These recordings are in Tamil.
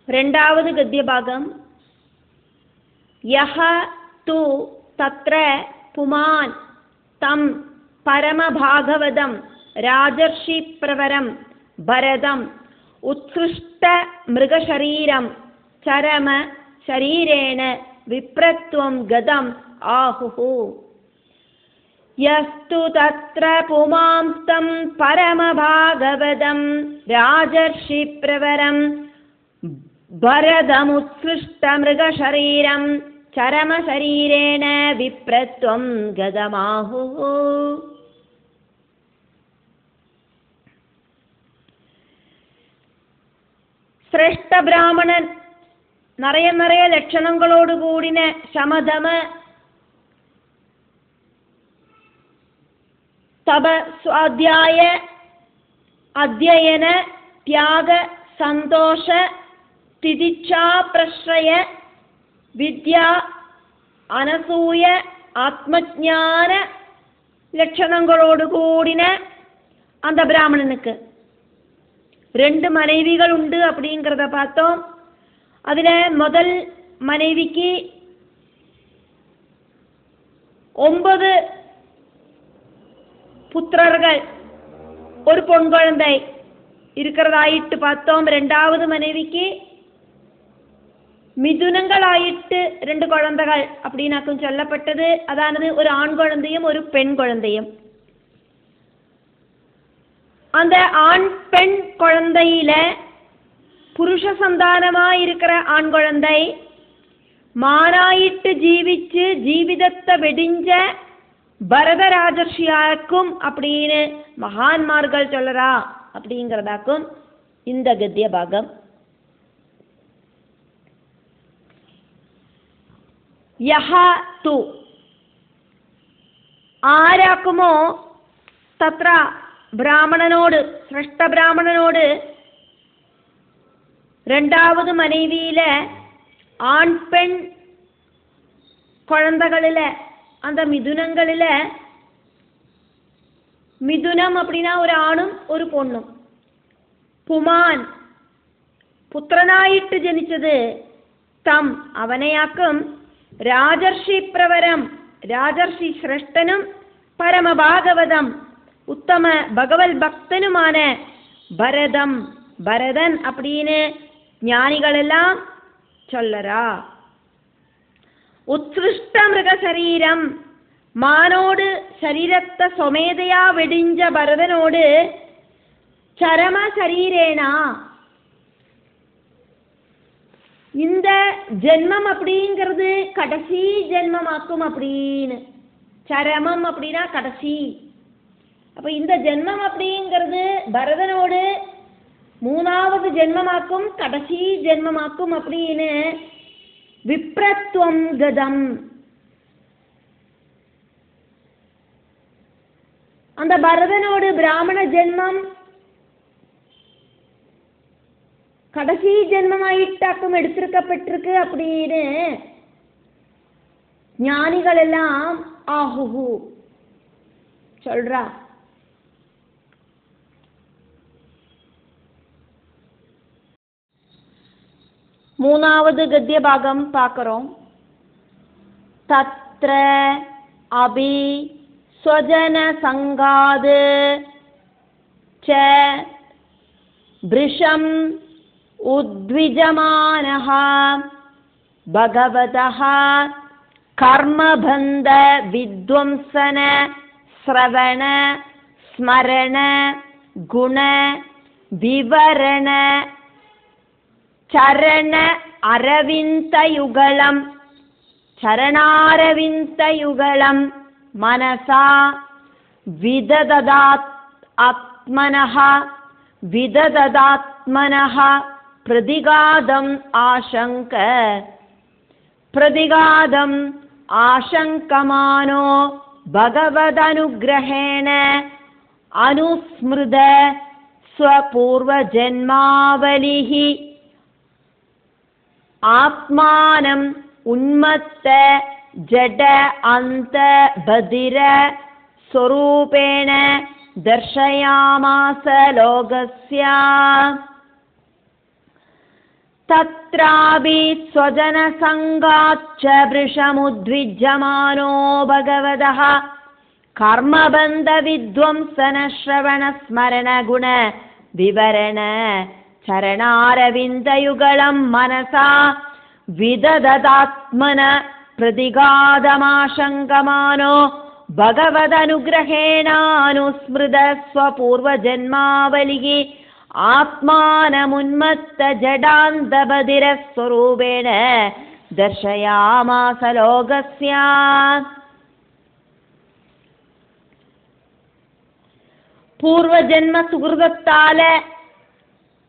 രണ്ടാമത് ഗദ്യഭാഗം. യഹ തു തത്ര പുമാൻ തം പരമഭാഗവതം രാജർഷിപ്രവരം ഭരതം ഉത്സൃഷ്ട മൃഗശരീരം ചരമ ശരീരേണ വിപ്രത്വം ഗതം ആഹുഹു. യസ്തു തത്ര പുമാംസ്തം പരമഭാഗവതം രാജർഷിപ്രവരം ഭരതമുത്സൃഷ്ട മൃഗശരീരം ചരമശരീരേണ വിപ്രത്വം ഗതമാഹുഹു. ശ്രേഷ്ഠ ബ്രാഹ്മണൻ നിറയെ ലക്ഷണങ്ങളോടുകൂടിന ശമധമ തപ സ്വാധ്യായ അധ്യയന ത്യാഗ സന്തോഷ തിദിച്ഛാപ്രശ്രയ വിദ്യ അനസൂയ ആത്മജ്ഞാന ലക്ഷണങ്ങളോടുകൂടിന அந்த பிராமணனுக்கு 2 மனைவிகள் உண்டு அப்படிங்கிறத பார்த்தோம். அதில் முதல் மனைவிக்கு 9 புத்திரர்கள் ஒரு பொன் குழந்தை இருக்கிறதாயிட்டு பார்த்தோம். ரெண்டாவது மனைவிக்கு மிதுனங்களாயிட்டு 2 குழந்தைகள் அப்படின்னாக்கும் சொல்லப்பட்டது. அதானது ஒரு ஆண் குழந்தையும் ஒரு பெண் குழந்தையும். அந்த ஆண் பெண் குழந்தையில புருஷ சந்தானமாயிருக்கிற ஆண் குழந்தை மானாயிட்டு ஜீவிச்சு ஜீவிதத்தை வெடிஞ்ச பரதராஜர்ஷியாக்கும் அப்படின்னு மகான்மார்கள் சொல்லறா அப்படிங்கிறதாக்கும் இந்த கத்திய பாகம். யஹ து ആരാക്കുമോ തത്ര ബ്രാഹ്മണനോട്, ശ്രേഷ്ഠ ബ്രാഹ്മണനോട് രണ്ടാമത് മனைவியிലെ ஆண் பெண் குழந்தைகளில் அந்த மிதுனங்களில், மிதுனம் அப்படின்னா ஒரு ஆணும் ஒரு பொண்ணும், പുമാൻ പുത്രനായിട്ട് ജനിച്ചത്, തം അവനെയാക്കും രാജർഷി പ്രവരം രാജർഷി ശ്രേഷ്ഠനും പരമഭാഗവതം ഉത്തമ ഭഗവത് ഭക്തനുമാണ് ഭരതം ഭരതൻ அப்படின்னு ஞானிகளெல்லாம் சொல்லறா. உத்ஸ்ருஷ்ட மிருக சரீரம் மானோடு சரீரத்தை சொமேதையா வெடிஞ்ச பரதனோடு சரம சரீரேனா இந்த ஜென்மம் அப்படிங்கிறது கடைசி ஜென்மமாக்கும் அப்படின்னு. சரமம் அப்படின்னா கடைசி. அப்ப இந்த ஜென்மம் அப்படிங்கிறது பரதனோடு 3வது ஜென்மமாக்கும் கடைசி ஜென்மமாக்கும் அப்படின்னு விப்ரத்வம் கதம். அந்த பரதனோடு பிராமண ஜென்மம் கடைசி ஜென்மமாயிட்டாக்கும் எடுத்திருக்கப்பட்டிருக்கு அப்படின்னு ஞானிகள் எல்லாம் ஆஹுஹு சொல்றா. மூணாவது கத்திய பாகம் பார்க்கிறோம். தத்ர அபி ஸ்வஜன சங்காத் ச ப்ருஷம் உத்விஜமானஹ பகவதஹ கர்மபந்த வித்வம்சன ஸ்ரவண ஸ்மரண குண விவரண சரண அரவிந்தயுகலம் சரணாரவிந்தயுகலம் மனசா விதததாத் ஆத்மனஹ விதததாத்மனஹ பிரதிகாதம் ஆசங்க பிரதிகாதம் ஆசங்கமானோ பகவதனுக்ரஹேண அனுஸ்மிருத ஸ்வபூர்வஜன்மாவலிஹி ஆத்மானம் உன்மத்த ஜட அந்த பதிர ஸ்வரூபேண தர்ஷயாமாச லோகஸ்ய. തത്രാപി സ്വജനസംഗാച്ഛ വൃഷമുദ്വിജ്യമാനോ ഭഗവതഃ കർമ്മബന്ധ വിധ്വംസന ശ്രവണ സ്മരണ ഗുണ വിവരണ ചരണാരവിന്ദയുഗളം മനസാ വിദദതാത്മന പ്രതിഘാതമാശങ്കമാനോ ഭഗവദനുഗ്രഹേണാനുസ്മൃത സ്വപൂർവജന്മാവലിഃ ആത്മാനമുന്മത്ത ജഡാന്തബധിരസ്വരൂപേണ ദർശയാമാസ ലോകസ്യ. പൂർവജന്മ സുഹൃതത്താല്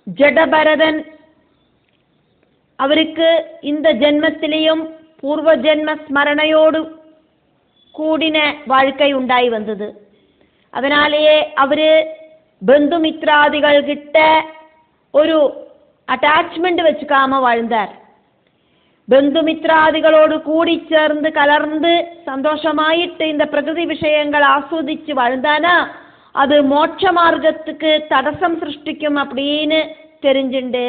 ജഡഭരതൻ അവർക്ക് இந்த ஜென்மத்திலேயும் பூர்வஜென்ம ஸ்மரணையோடு கூடின வாழ்க்கை உண்டாയി வந்தது. அதனாலேயே அவரு ബന്ധുമിത്രാദികൾ കിട്ട ഒരു അറ്റാച്ച്മെന്റ് വെച്ചുകാമ വാഴ്ந்தார். ബന്ധുമിത്രാദികളോട് കൂടിച്ചേർന്ന് കലർന്ന് സന്തോഷമായിട്ട് இந்த പ്രകൃതി விஷயங்கள் ആസ്വദിച്ച് வாழ்ந்தானா அது மோட்ச மார்க்கத்துக்கு தடசம் சிருஷ்டிக்கும் அப்படின்னு தெரிஞ்சுண்டு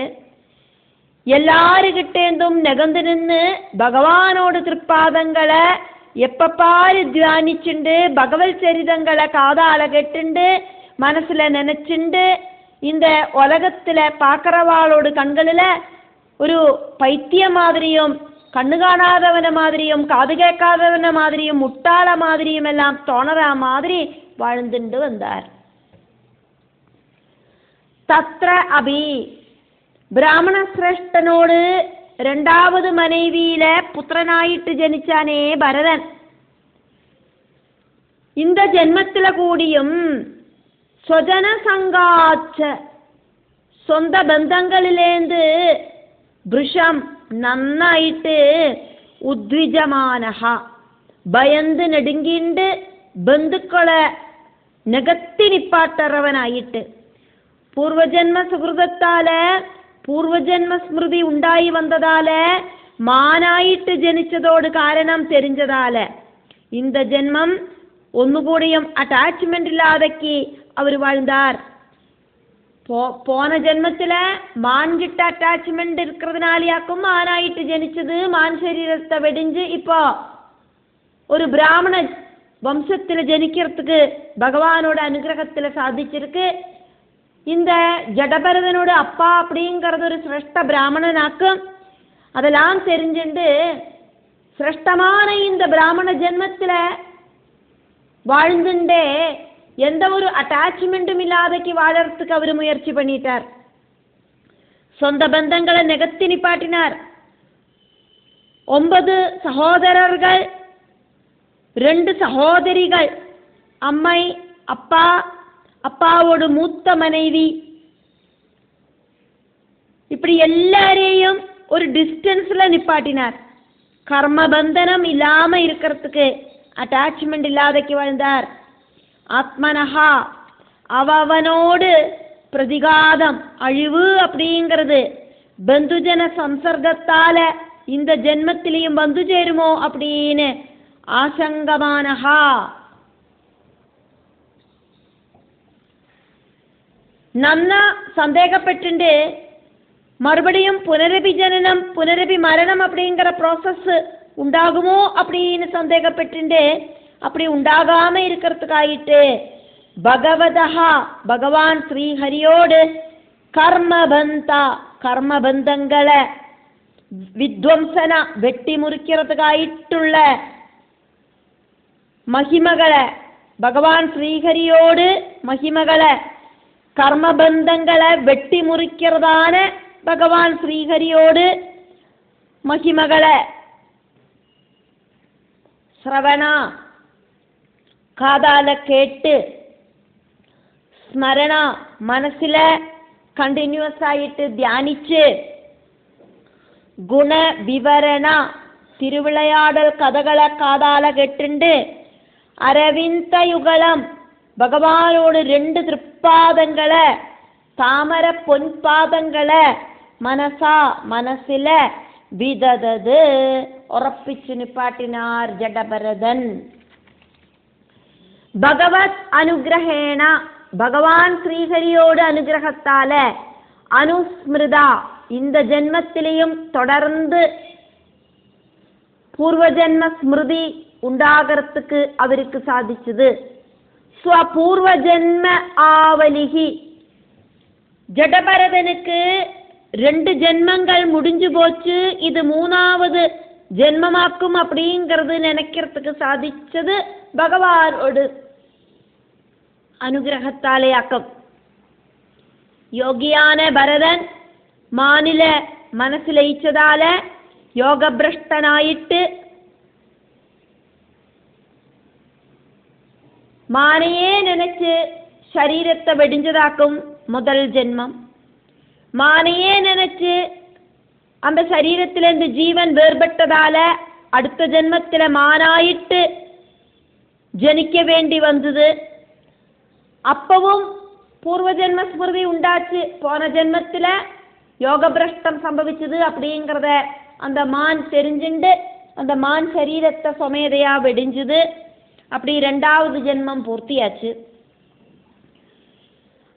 எல்லாருகிட்டேந்தும் நெகந்து நின்று பகவானோட திருப்பாதங்களை எப்பப்பாரு தியானிச்சுண்டு பகவத் சரிதங்களை காதால கெட்டுண்டு மனசுல நினைச்சுண்டு இந்த உலகத்துல பாக்கிறவாளோட கண்களில ஒரு பைத்திய மாதிரியும் கண்ணு காணாதவன மாதிரியும் காது கேட்காதவன மாதிரியும் முட்டாள மாதிரியும் எல்லாம் தோணற மாதிரி வாழ்ந்துண்டு வந்தார். தத்ர அபி பிராமண சிரேஷ்ഠனோடு രണ്ടാമത് മனைவியில പുത്രനായിട്ട് ജനിച്ചാനേ ഭരതൻ. இந்த ജന്മത്തില കൂടിയും സ്വജന സംഘാച്ഛ സ്വന്ത ബന്ധങ്ങളിലേന്ത് വൃഷം നന്നായിട്ട് ഉദ്വിജമാനഹ ഭയന്ന് നെടുങ്കിണ്ട് ബന്ധുക്കളെ നികത്തി നിപ്പാട്ടറവനായിട്ട് പൂർവജന്മ സുഹൃതത്താല് പൂർവജന്മ സ്മൃതി ഉണ്ടായി വന്നതാല് മാനായിട്ട് ജനിച്ചതോട് കാരണം തെരിഞ്ഞതാല് இந்த ജന്മം ഒന്നുകൂടിയും അറ്റാച്ച്മെന്റ് ഇല്ലാതക്ക് അവർ வாழ்ந்தார். போன ஜென்மத்துல மான் கிட்ட அட்டாச்மெண்ட் இருக்கிறதுனாலயாக்கும் மானாயிட்டு ஜனிச்சது. மான் சரீரத்தை வெடிஞ்சு இப்போ ஒரு பிராமண வம்சத்துல ஜனிக்கிறதுக்கு பகவானோட அனுகிரகத்துல சாதிச்சிருக்கு. இந்த ஜடபரதனோட அப்பா அப்படிங்கிறது ஒரு சிரேஷ்ட பிராமணனாக்கும். அதெல்லாம் தெரிஞ்சுண்டு சிரேஷ்டமான இந்த பிராமண ஜென்மத்துல வாழ்ந்துட்டே எந்த ஒரு அட்டாச்மெண்ட்டும் இல்லாதக்கு வாழறதுக்கு அவர் முயற்சி பண்ணிட்டார். சொந்த பந்தங்களை நிகழ்த்தி நிப்பாட்டினார். 9 சகோதரர்கள் 2 சகோதரிகள், அம்மை அப்பா அப்பாவோட மூத்த மனைவி, இப்படி எல்லாரையும் ஒரு டிஸ்டன்ஸ்ல நிப்பாட்டினார். கர்மபந்தனம் இல்லாம இருக்கிறதுக்கு அட்டாச்மெண்ட் இல்லாதக்கு வாழ்ந்தார். ஆத்மனஹா அவனோடு பிரதிகாதம் அழிவு அப்படிங்கிறது பந்துஜன சம்சர்க்கத்தால இந்த ஜென்மத்திலையும் வந்து சேருமோ அப்படின்னு ஆசங்கமானஹா നന്ന സന്ദേഹപ്പെട്ടിട്ട് മറുപടിയും പുനരഭി ജനനം പുനരഭി മരണം அப்படிங்கிற ப்ராசஸ் ഉണ്ടാകുമോ அப்படின்னு சந்தேகப்பட்டு அப்படி உண்டாகாம இருக்கிறதுக்காயிட்டு ഭഗവാൻ ശ്രീഹരിയോട് കർമ്മബന്ധങ്ങളെ വിധ്വംസന വെട്ടിമുറിக்கிறதுக்காയിട്ടുള്ള മഹിമകളെ ഭഗവാൻ ശ്രീഹരിയോട് മഹിമകളെ കർമ്മബന്ധങ്ങളെ വെട്ടിമുറിக்கிறതാണ് ഭഗവാൻ ശ്രീഹരിയോട് മഹിമകളെ ശ്രവണ കാതാല കേട്ട് സ്മരണ മനസ്സിലെ കണ്ടിന്യൂസ് ആയിട്ട് ധ്യാനിച്ച് ഗുണവിവരണ തിരുവിളയാടൽ കഥകളെ കാതാല കേട്ടുണ്ട് അരവിന്ദയുഗളം ഭഗവാനോട് 2 തൃപ്പാദങ്ങളെ താമര പൊൻപാദങ്ങളെ മനസ്സിലെ വിദദത് ഉറപ്പിച്ചു നിപ്പാട്ടിനാർ ജഡഭരതൻ. ഭഗവത് അനുഗ്രഹേണ ഭഗവാൻ ശ്രീഹരിയോട് അനുഗ്രഹത്താല് അനുസ്മൃത இந்த ஜென்மத்திலையும் தொடர்ந்து பூர்வஜன்ம ஸ்மிருதி உண்டாகிறதுக்கு அவருக்கு சாதிச்சது. ஸ்வபூர்வ ஜென்ம ஆவலிகி, ஜடபரதனுக்கு 2 ஜென்மங்கள் முடிஞ்சு போச்சு, இது 3வது ஜென்மமாக்கும் அப்படிங்கிறது நினைக்கிறதுக்கு சாதிச்சது பகவானோடு அனுகிரகத்தாலே ஆக்கம். யோகியான பரதன் மானில മനസ്സിൽ ലയിച്ചതാല യോഗഭ്രഷ്ടനായിട്ട് മാനയെ നനച്ച് ശരീരത്തെ വെടിഞ്ഞതാക്കും മുതൽ ജന്മം. മാനയെ നനച്ച് அந்த ശരീരത്തിലെന്ത് ജീവൻ വേർപെട്ടതാല അടുത്ത ജന്മത്തിലെ മാനായിട്ട് ജനിക്ക വേണ്ടി വന്നത്. അപ്പവും പൂർവജന്മ സ്മൃതി ഉണ്ടാച്ച് പോன ജന്മത്തിലെ யோகபிரஷ்டம் சம்பவிச்சது அப்படிங்கிறத அந்த மான் தெரிஞ்சுண்டு அந்த மான் சரீரத்தை சொமேதையா வெடிஞ்சுது. அப்படி 2வது ஜென்மம் பூர்த்தியாச்சு.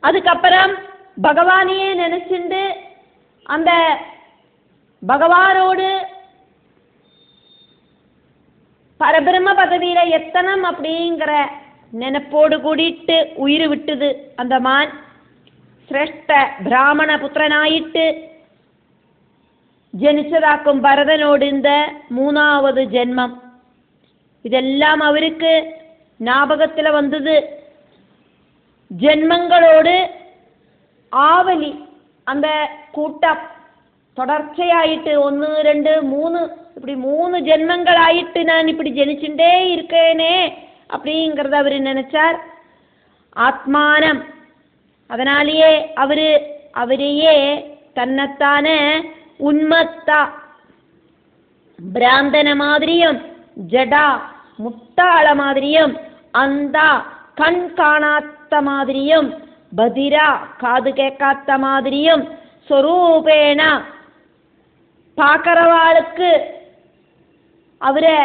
அதுக்கப்புறம் பகவானையே நினைச்சுண்டு அந்த பகவானோடு பரபிரம்ம பதவியில எத்தனம் அப்படிங்கிற நினைப்போடு கூடிட்டு உயிர் விட்டுது. அந்த மான் ശ്രേഷ്ഠ ബ്രാഹ്മണ പുത്രനായിട്ട് ജനിച്ചതാക്കും ഭരതനോട് இந்த 3வது ജന്മം. ഇതെല്ലാം അവർക്ക് ஞாபகத்தில் வந்தது. ஜென்மங்களோடு ஆவலி அந்த கூட்டம் தொடர்ச்சியாயிட்டு 1 2 3 இப்படி 3 ஜென்மங்களாயிட்டு நான் இப்படி ஜனிச்சுட்டே இருக்கேனே அப்படிங்கிறத அவர் நினைச்சார். ஆத்மானம் அதனாலேயே அவரையே தன்னைத்தானே உன்மத்த பிராந்தன மாதிரியும் ஜடா முட்டாள மாதிரியும் அந்த கண் காணாத்த மாதிரியும் பதிரா காது கேட்காத்த மாதிரியும் സ്വരൂപേണ பார்க்கறவாளுக்கு அவரை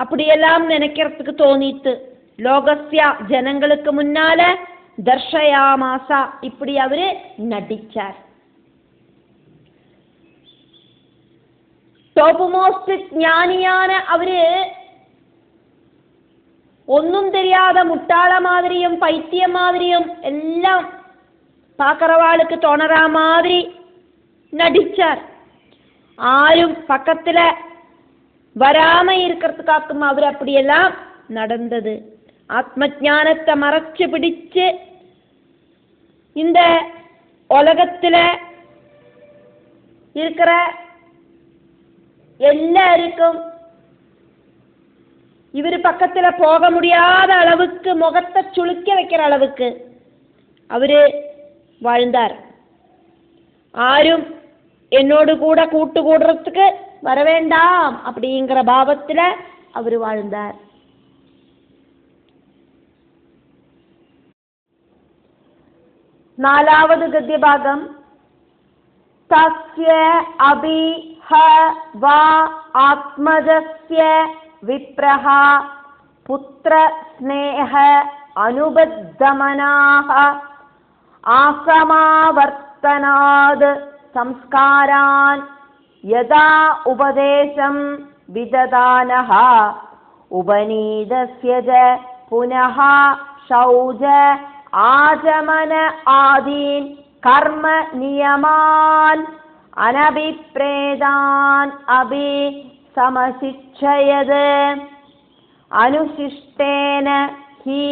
அப்படியெல்லாம் நினைக்கிறதுக்கு தோணித்து. லோகஸ்ய ஜனங்களுக்கு முன்னால தர்ஷயாமாச இப்படி அவரு நடிச்சார். ടോപ്പ് മോസ്റ്റ് ജ്ഞാനിயான அவரு ഒന്നും தெரியாத முட்டாள மாதிரியும் பைத்தியம் மாதிரியும் எல்லாம் பார்க்கறவாளுக்கு தோணற மாதிரி நடிச்சார். ஆரும் பக்கத்துல வராம இருக்கிறதுக்காக்கும் அவர் அப்படியெல்லாம் நடந்தது. ஆத்மஞானத்தை மறைச்சு பிடிச்சு இந்த உலகத்துல இருக்கிற எல்லாருக்கும் இவர் பக்கத்துல போக முடியாத அளவுக்கு முகத்தை சுளுக்க வைக்கிற அளவுக்கு அவரு வாழ்ந்தார். ஆரும் என்னோடு கூட கூட்டு கூடுறதுக்கு வர வேண்டாம் அப்படிங்கிற பாவத்துல அவர் வாழ்ந்தார். നാലാவது ഗദ്യഭാഗം. തസ്യ അഭി ഹ വാ ആത്മജസ്യ വിപ്രഹ പുത്ര സ്നേഹ അനുബദ്ധമനാഹ ആസമാവർത്തനാത് സംസ്കാരാൻ യഥാ ഉപദേശം വിദദാനഃ ഉപനീതസ്യ ച പുനഃ ശൗച ആചമന ആദീൻ കർമ്മ നിയമാൻ അനഭിപ്രേതാൻ അഭി സമശിക്ഷയത് അനുശിഷ്ടേന ഹി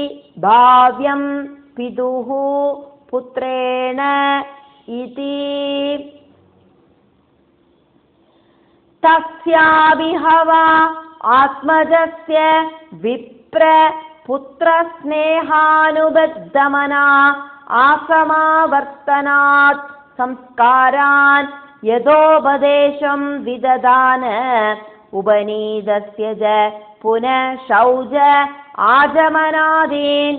ഭാവ്യം പിതുഃ പുത്രേണ ഇതി തസ്യാവിഹവ ആത്മജസ്യ വിപ്ര പുത്രസ്നേഹാനുബദ്ധമനാ ആസമാവർത്തനാത് സംസ്കാരാൻ യഥോപദേശം വിദദാന ഉപനീതസ്യ ച പുനഃ ശൗച ആചമനാദീൻ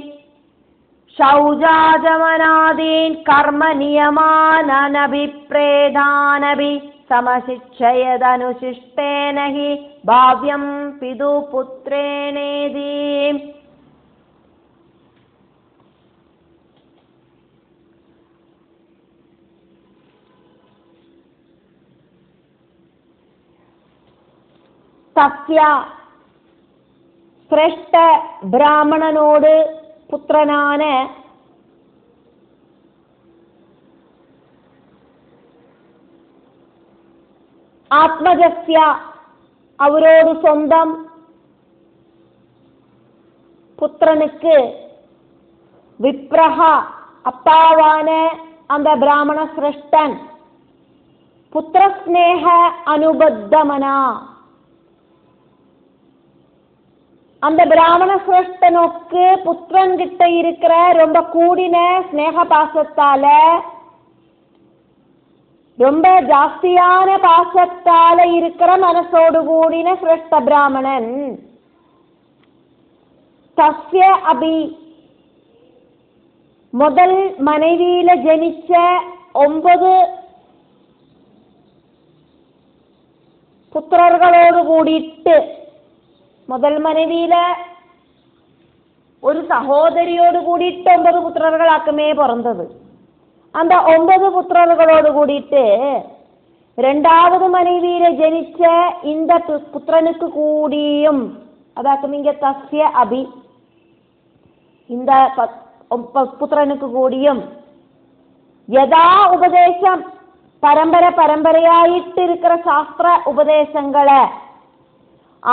ശൗചാചമനാദീൻ കർമ്മ നിയമാനഭിപ്രേതാനഭി സമശിക്ഷയദനുശിഷ്ടേന ഹി ഭാവ്യം പിതു പുത്രേണേതി. തസ്യ ശ്രേഷ്ഠ ബ്രാഹ്മണനോട് പുത്രനാണ് ആത്മജസ്യ അവരോട് സ്വന്തം പുത്രനുക്ക് വിപ്രഹ അപ്പാവാന് அந்த பிராமண சிரேஷ்டன் புத்திரஸ்நேக அனுபத்தமனா அந்த பிராமண சிரேஷ்டனுக்கு புத்திரன் கிட்ட இருக்கிற ரொம்ப கூடின ஸ்நேக பாசத்தால ரொம்ப ஜாஸ்தியான பாசத்தால இருக்கிற மனசோடு கூடின சிரேஷ்ட பிராமணன் தஸ்ய அபி முதல் மனைவியில ஜனிச்ச 9 പുത്രர்களോട് കൂടിയിട്ട് മുതൽ മனைவிയിലെ ഒരു സഹോദരിയോട് കൂടിയിട്ട് 9 പുത്രர்களാക്കുമേ പിറന്നത്. அந்த 9 പുത്രர்களோട് കൂടിയിട്ട് രണ്ടാമത് മனைவியில ജനിച്ച இந்த പുത്രനുக்கு കൂടിയും അതാക്കുമിങ്ക തസ്യ അഭി இந்த പുത്രനുക്ക് കൂടിയും യഥാ ഉപദേശം പരമ്പരയായിട്ടിരിക്കുന്ന ശാസ്ത്ര ഉപദേശങ്ങളെ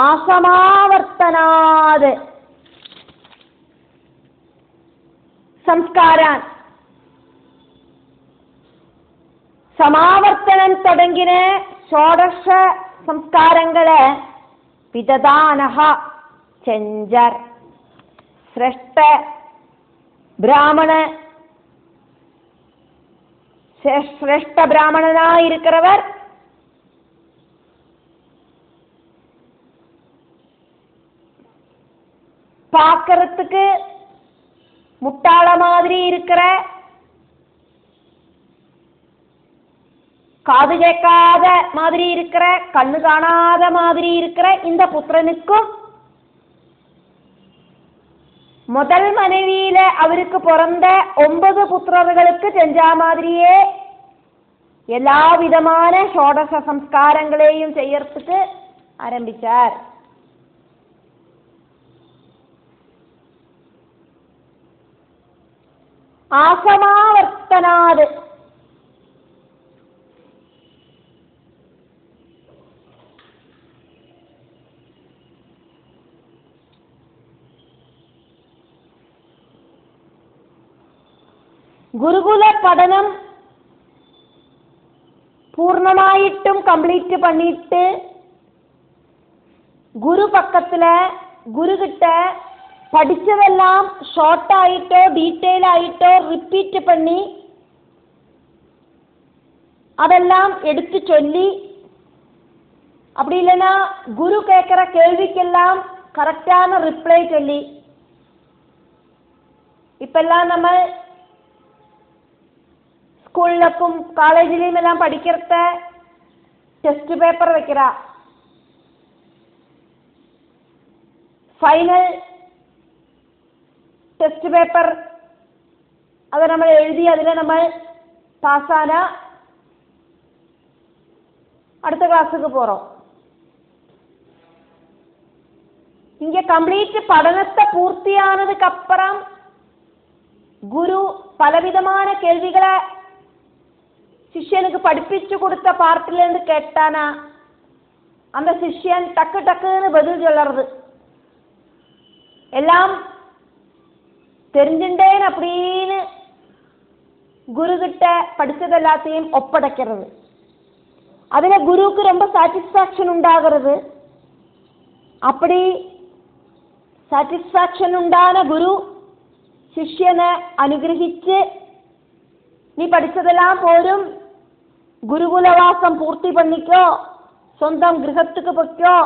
ആസമാവർത്തനാത് സംസ്കാരാൻ സമാവർത്തനം തുടങ്ങിയ ഷോഡശ സംസ്കാരങ്ങളെ വിദധാനഃ ചെഞ്ചർ ശ്രേഷ്ഠ பிராமண சிரேஷ்ட பிராமணனாயிருக்கிறவர் பார்க்கறதுக்கு முட்டாள மாதிரி இருக்கிற காது கேட்காத மாதிரி இருக்கிற கண்ணு காணாத மாதிரி இருக்கிற இந்த புத்திரனுக்கும் முதல் மனைவியில அவருக்கு பிறந்த 9 புத்திரர்களுக்கு செஞ்ச மாதிரியே எல்லா விதமான ஷோடச சம்ஸ்காரங்களையும் செய்யறதுக்கு ஆரம்பிச்சார். ஆசமாவர்த்தனாது ഗുരുകുല പഠനം പൂർണ്ണമായിട്ടും കംപ്ലീറ്റ് பண்ணிட்டு குரு பக்கத்துல குரு கிட்ட படிச்சதெல்லாம் ஷார்ட் ஆயிட்டோ டீடைல் ஆயிட்டோ ரிப்பீட் பண்ணி அதெல்லாம் எடுத்து சொல்லி அப்படி இல்லைன்னா குரு கேட்கிற கேள்விக்கெல்லாம் கரெக்டான ரிப்ளை சொல்லி இப்பெல்லாம் நம்ம സ്കൂളിലൊക്കെ കോളേജിലും എല്ലാം പഠിക്കത്ത ടെസ്റ്റ് പേപ്പർ വെക്കിற ഫൈനൽ ടെസ്റ്റ് പേപ്പർ അത് നമ്മൾ എഴുതി അതിൽ നമ്മൾ പാസ്സാന അടുത്ത ക്ലാസ്സുക്ക് പോறோம். இங்க கம்ப்ளீட் പഠനത്തെ പൂർത്തിയാனதுக்கு அப்புறம் குரு பலவிதமான கேள்விகளை சிஷ்யனுக்கு படிப்பிச்சு கொடுத்த பார்ட்டிலேருந்து கேட்டானா அந்த சிஷ்யன் டக்கு டக்குன்னு பதில் சொல்றது எல்லாம் தெரிஞ்சுட்டேன் அப்படின்னு குரு கிட்ட படிச்சது எல்லாத்தையும் ஒப்படைக்கிறது. அதுல குருவுக்கு ரொம்ப சாட்டிஸ்ஃபேக்ஷன் உண்டாகிறது. அப்படி சாட்டிஸ்ஃபேக்ஷன் உண்டான குரு சிஷ்யனை அனுகிரகிச்சு நீ படிச்சதெல்லாம் போரும் குருகுலவாசம் பூர்த்தி பண்ணிக்கோ சொந்தம் கிரகத்துக்கு போய்க்கோ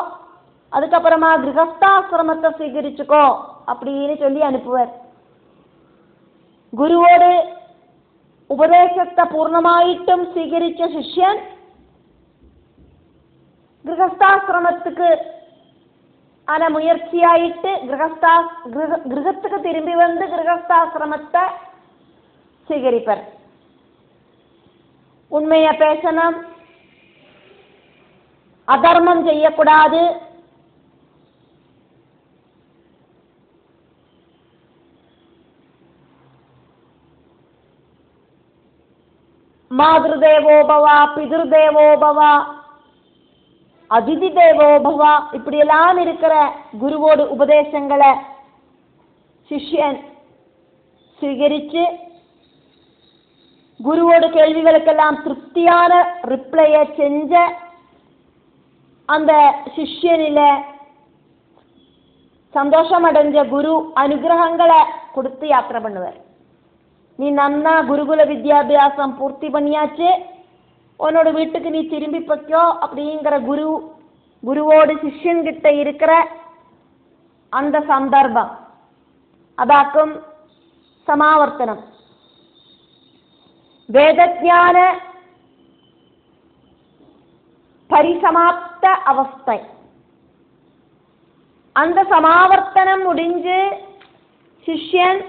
அதுக்கப்புறமா கிரகஸ்தாசிரமத்தை സ്വീകരിச்சுக்கோ அப்படின்னு சொல்லி அனுப்புவார். குருவோடு ഉപദേശത്തെ പൂർണ്ണമായിട്ടും സ്വീകരിച്ച ശിഷ്യൻ ഗൃഹസ്ഥാശ്രമத்துக்கு ஆன முயற்சியாயிட்டு கிரகத்துக்கு திரும்பி வந்து கிரகஸ்தாசிரமத்தை സ്വീകരിப்பர். உண்மையை பேசணும், அதர்மம் செய்யக்கூடாது, மாதృதேவோ பவ, பிதృதேவோ பவ, அதிதி தேவோ பவ, இப்படியெல்லாம் இருக்கிற குருவோட உபதேசங்களை சிஷ்யன் സ്വീകരിച്ച് குருவோட கேள்விகளுக்கெல்லாம் திருப்தியான ரிப்ளையை செஞ்ச அந்த சிஷ்யனில சந்தோஷமடைஞ்ச குரு அனுகிரகங்களை கொடுத்து யாத்திரை பண்ணுவார். நீ நன்னா குருகுல வித்யாபியாசம் பூர்த்தி பண்ணியாச்சு, உன்னோட வீட்டுக்கு நீ திரும்பி போய்க்கோ அப்படிங்கிற குருவோடு சிஷ்யன்கிட்ட இருக்கிற அந்த சந்தர்ப்பம் അതാക്കും സമാവർത്തനം. വേദജ്ഞാന പരിസമാപ്ത അവസ്ഥ. அந்த சமாவர்த்தனம் முடிஞ்சு சிஷ்யன்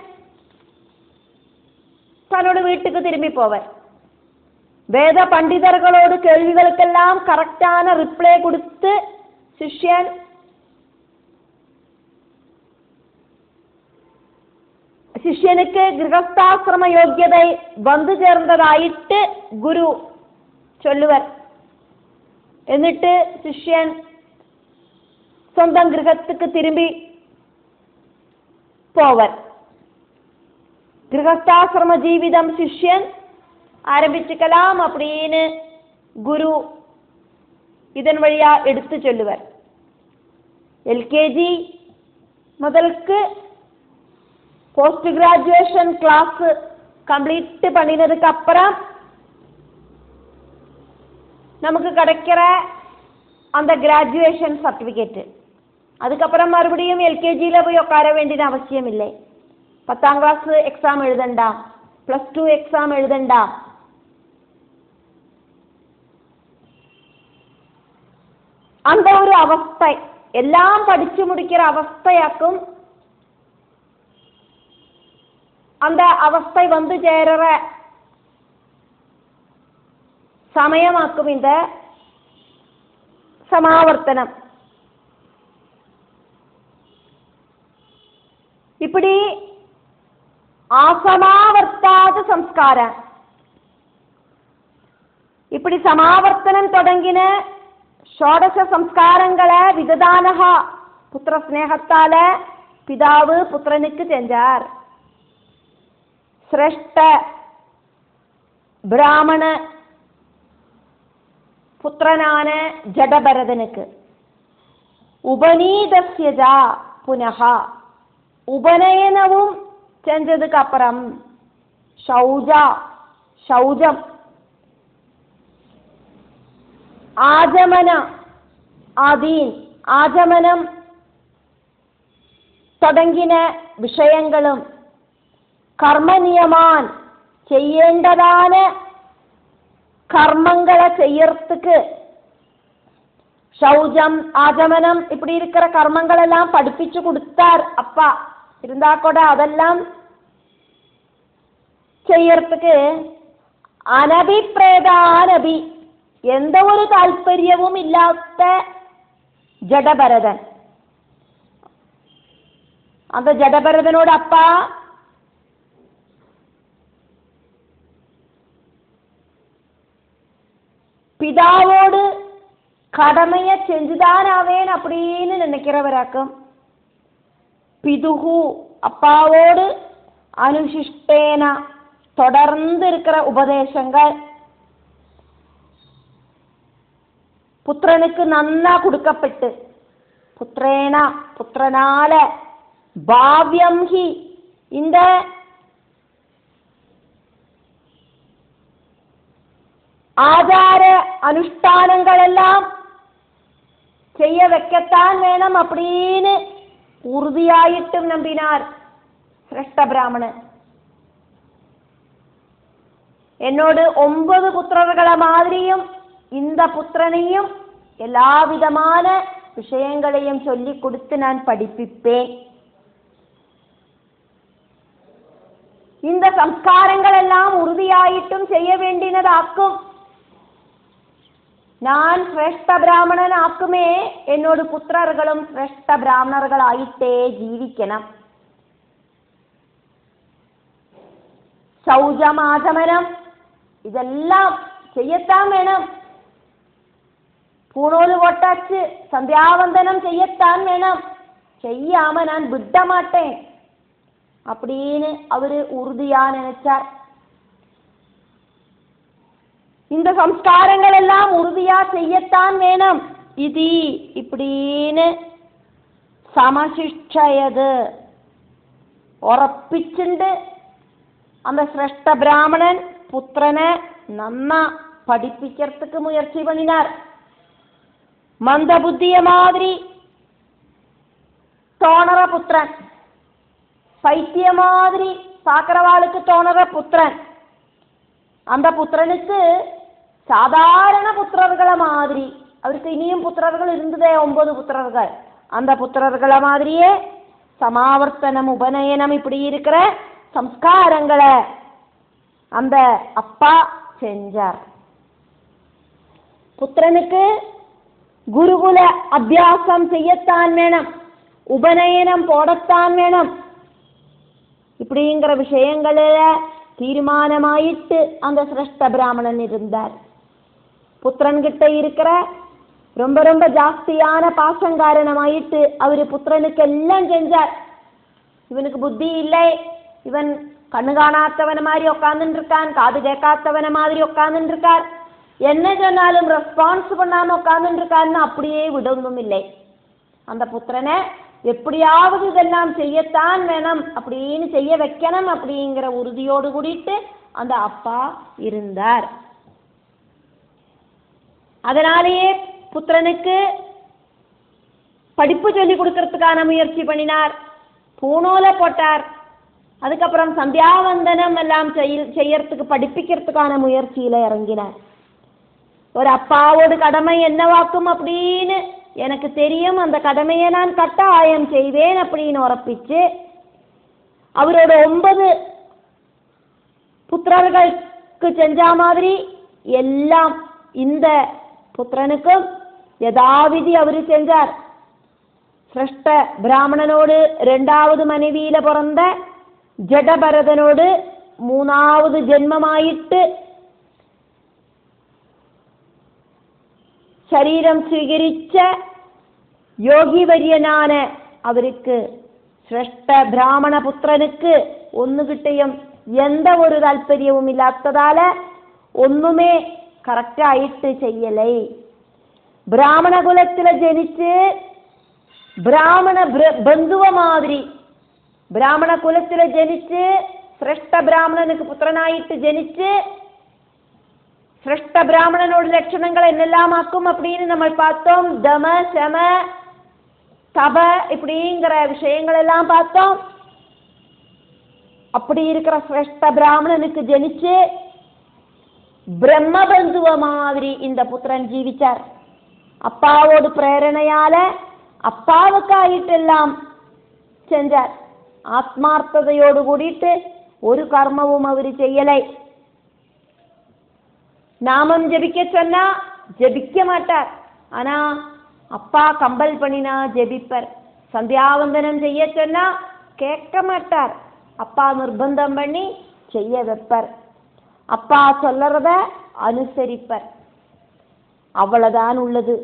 தன்னோட வீட்டுக்கு திரும்பி போவார். வேத பண்டிதர்களோடு கேள்விகளுக்கெல்லாம் கரெக்டான ரிப்ளை கொடுத்து சிஷ்யன் ശിഷ്യനുക്ക് ഗൃഹസ്ഥാശ്രമ യോഗ്യത വന്നു ചേർന്നതായിട്ട് ഗുരു ചൊല്ലുവർ. എന്നിട്ട് ശിഷ്യൻ സ്വന്തം ഗൃഹത്തിക്ക് തിരുമ്പി പോവർ. ഗൃഹസ്ഥാശ്രമ ജീവിതം ശിഷ്യൻ ആരംഭിച്ചുക്കലാം அப்படின்னு ഗുരു இதன் வழியா எடுத்து சொல்லுவர். LKG முதலுக்கு போஸ்ட் கிராஜுவேஷன் கிளாஸ் கம்ப்ளீட் பண்ணினதுக்கு அப்புறம் நமக்கு கிடைக்கிற அந்த கிராஜுவேஷன் சர்டிஃபிகேட், அதுக்கப்புறம் மறுபடியும் எல்கேஜியில் போய் உட்கார வேண்டிய அவசியம் இல்லை. 10ஆம் கிளாஸ் எக்ஸாம் எழுதண்டா, +2 எக்ஸாம் எழுதண்டா. அந்த ஒரு அவஸ்தை எல்லாம் படிச்சு முடிக்கிற அவஸ்தையாக்கும். அந்த அவஸ்தை வந்து சேர சமயமாக்கும் இந்த சமாவர்த்தனம். இப்படி ஆசமாவர்த்தாத சம்ஸ்காரம். இப்படி சமாவர்த்தனம் தொடங்கின ஷோடச சம்ஸ்காரங்களை விததானஹ புத்திர ஸ்நேகத்தால பிதாவு புத்திரனுக்கு செஞ்சார். ശ്രേഷ്ഠ ബ്രാഹ്മണ പുത്രനാണ് ജഡഭരതനുക്ക്. ഉപനീതസ്യജ പുനഃ ഉപനയനവും ചെഞ്ചതുക്കപ്പുറം ശൗചം ആചമനം തുടങ്ങിന വിഷയങ്ങളും കർമ്മനിയമാൻ ചെയ്യേണ്ടതാണ് கர்மங்களை செய்யறதுக்கு சௌஜம் ஆஜமனம் இப்படி இருக்கிற கர்மங்கள் எல்லாம் படிப்பிச்சு கொடுத்தார் அப்பா. இருந்தா கூட அதெல்லாம் செய்யறதுக்கு അനഭിപ്രേതാനഭി எந்த ஒரு താല്പര്യവും ഇല്ലാത്ത ജഡഭരതൻ. அந்த ஜடபரதனோட அப்பா பிதாவோடு கடமையை செஞ்சுதான் ஆவேன் அப்படின்னு நினைக்கிறவராக்கும். பிதுகு அப்பாவோடு அனுசிஷ்டேன தொடர்ந்து இருக்கிற உபதேசங்கள் புத்திரனுக்கு நன்னா கொடுக்கப்பட்டு புத்திரனால பாவ்யம் ஹி இந்த ஆச்சார அனுஷ்டானங்களெல்லாம் செய்ய வைக்கத்தான் வேணும் அப்படின்னு உறுதியாயிட்டும் நம்பினார் சிரேஷ்ட பிராமணன். என்னோடு 9 புத்திரர்களை மாதிரியும் இந்த புத்திரனையும் எல்லா விதமான விஷயங்களையும் சொல்லி கொடுத்து நான் படிப்பிப்பேன். இந்த சம்ஸ்காரங்கள் எல்லாம் உறுதியாயிட்டும் செய்ய வேண்டியதாக்கும். நான் ശ്രേഷ്ഠ ബ്രാഹ്മണനാക്കുമേ എന്നോട് പുത്രர்களுം ശ്രേഷ്ഠ ബ്രാഹ്മണர்களായിട്ടേ ജീവിക്കണം. ശൗചമാചമനം ഇതെല്ലാം ചെയ്യത്താൻ വേണം. പൂണോല് കൊട്ടാച്ച് സന്ധ്യാവന്തനം ചെയ്യത്താൻ വേണം. ചെയ്യാമ ഞാൻ വിടമാട്ടേ அப்படின்னு அவரு உறுதியா நினைச்சார். இந்த சம்ஸ்காரங்கள் எல்லாம் உறுதியா செய்யத்தான் வேணும். இது இப்படின்னு സമശിക്ഷയത് ഉറപ്പിച്ചിട്ട് அந்த ശ്രേഷ്ഠ ബ്രാഹ്മണൻ പുത്രനെ നന്നാ പഠിപ്പിக்கிறதுக்கு முயற்சி பண்ணினார். மந்தபுத்திய மாதிரி தோணற புத்திரன், பைத்திய மாதிரி சாக்கரவாளுக்கு தோணற புத்திரன், அந்த புத்திரனுக்கு சாதாரண புத்திரர்களை மாதிரி, அவருக்கு இனியும் புத்திரர்கள் இருந்ததே 9 புத்திரர்கள், அந்த புத்திரர்களை மாதிரியே சமாவர்த்தனம் உபநயனம் இப்படி இருக்கிற சம்ஸ்காரங்களை அந்த அப்பா செஞ்சார். புத்திரனுக்கு குருகுல அபியாசம் செய்யத்தான் வேணும், உபநயனம் போடத்தான் வேணும். இப்படிங்கிற விஷயங்களில் தீர்மானமாயிட்டு அந்த சிரேஷ்ட பிராமணன் இருந்தார். புத்திரன்கிட்ட இருக்கிற ரொம்ப ரொம்ப ஜாஸ்தியான பாசம் காரணமாயிட்டு அவரு புத்திரனுக்கு எல்லாம் செஞ்சார். இவனுக்கு புத்தி இல்லை, இவன் கண்ணு காணாதவன மாதிரி உட்காந்துட்டு இருக்கான், காது கேட்காதவன மாதிரி உட்காந்துட்டு இருக்கார், என்ன சொன்னாலும் ரெஸ்பான்ஸ் பண்ணாம உட்காந்துட்டு இருக்கான்னு அப்படியே விடவும் இல்லை. அந்த புத்திரனை எப்படியாவது இதெல்லாம் செய்யத்தான் வேணும், அப்படின்னு செய்ய வைக்கணும் அப்படிங்கிற உறுதியோடு கூடிட்டு அந்த அப்பா இருந்தார். அதனாலேயே புத்திரனுக்கு படிப்பு சொல்லி கொடுக்கறதுக்கான முயற்சி பண்ணினார், பூணோல போட்டார். அதுக்கப்புறம் சந்தியாவந்தனம் எல்லாம் செய்யறதுக்கு படிப்பிக்கிறதுக்கான முயற்சியில இறங்கினார். ஒரு அப்பாவோட கடமை என்னவாக்கும் அப்படின்னு எனக்கு தெரியும், அந்த கடமையை நான் கட்டாயம் செய்வேன் அப்படின்னு உറപ്പിച്ച് அவரோட 9 புத்திரர்களுக்கு செஞ்ச மாதிரி எல்லாம் இந்த புத்திரனுக்கும் யதாவிதி அவரு செஞ்சார். சிரேஷ்ட பிராமணனோடு 2வது மனைவியில பிறந்த ஜடபரதனோடு 3வது ஜென்மமாயிட்டு ശരീരം സ്വീകരിച്ച യോഗിവര്യനാன അവർക്ക് ശ്രേഷ്ഠ ബ്രാഹ്മണ പുത്രനുക്ക് ഒന്നുകിട്ടയും എന്താ ഒരു താല്പര്യവും ഇല്ലാത്തതാല് ഒന്നുമേ കറക്റ്റായിട്ട് ചെയ്യലേ. ബ്രാഹ്മണ കുലത്തില് ജനിച്ച് ബ്രാഹ്മണ ബന്ധുവ മാതിരി, ബ്രാഹ്മണ കുലത്തില് ജനിച്ച് ശ്രേഷ്ഠ ബ്രാഹ്മണനുക്ക് പുത്രനായിട്ട് ജനിച്ച് ശ്രേഷ്ഠ பிராமணனோட லட்சணங்கள் என்னெல்லாம் ஆக்கும் அப்படின்னு நம்ம பார்த்தோம். தம சம தப இப்படிங்கிற விஷயங்கள் எல்லாம் பார்த்தோம். அப்படி இருக்கிற சிரேஷ்ட பிராமணனுக்கு ஜனிச்சு பிரம்மபந்துவ மாதிரி இந்த புத்திரன் ஜீவிச்சார். அப்பாவோட பிரேரணையால அப்பாவுக்காயிட்டெல்லாம் செஞ்சார். ஆத்மார்த்ததையோடு கூடிட்டு ஒரு கர்மவும் அவரு செய்யலை. நாமம் ஜபிக்க சொன்னா ஜபிக்க மாட்டார், ஆனா அப்பா கம்பல் பண்ணினா ஜபிப்பர். சந்தியாவந்தனம் செய்ய சொன்னா கேட்க மாட்டார், அப்பா நிர்பந்தம் பண்ணி செய்ய வைப்பர். அப்பா சொல்லறத அனுசரிப்பர். அவ்வளவுதான் உள்ளது.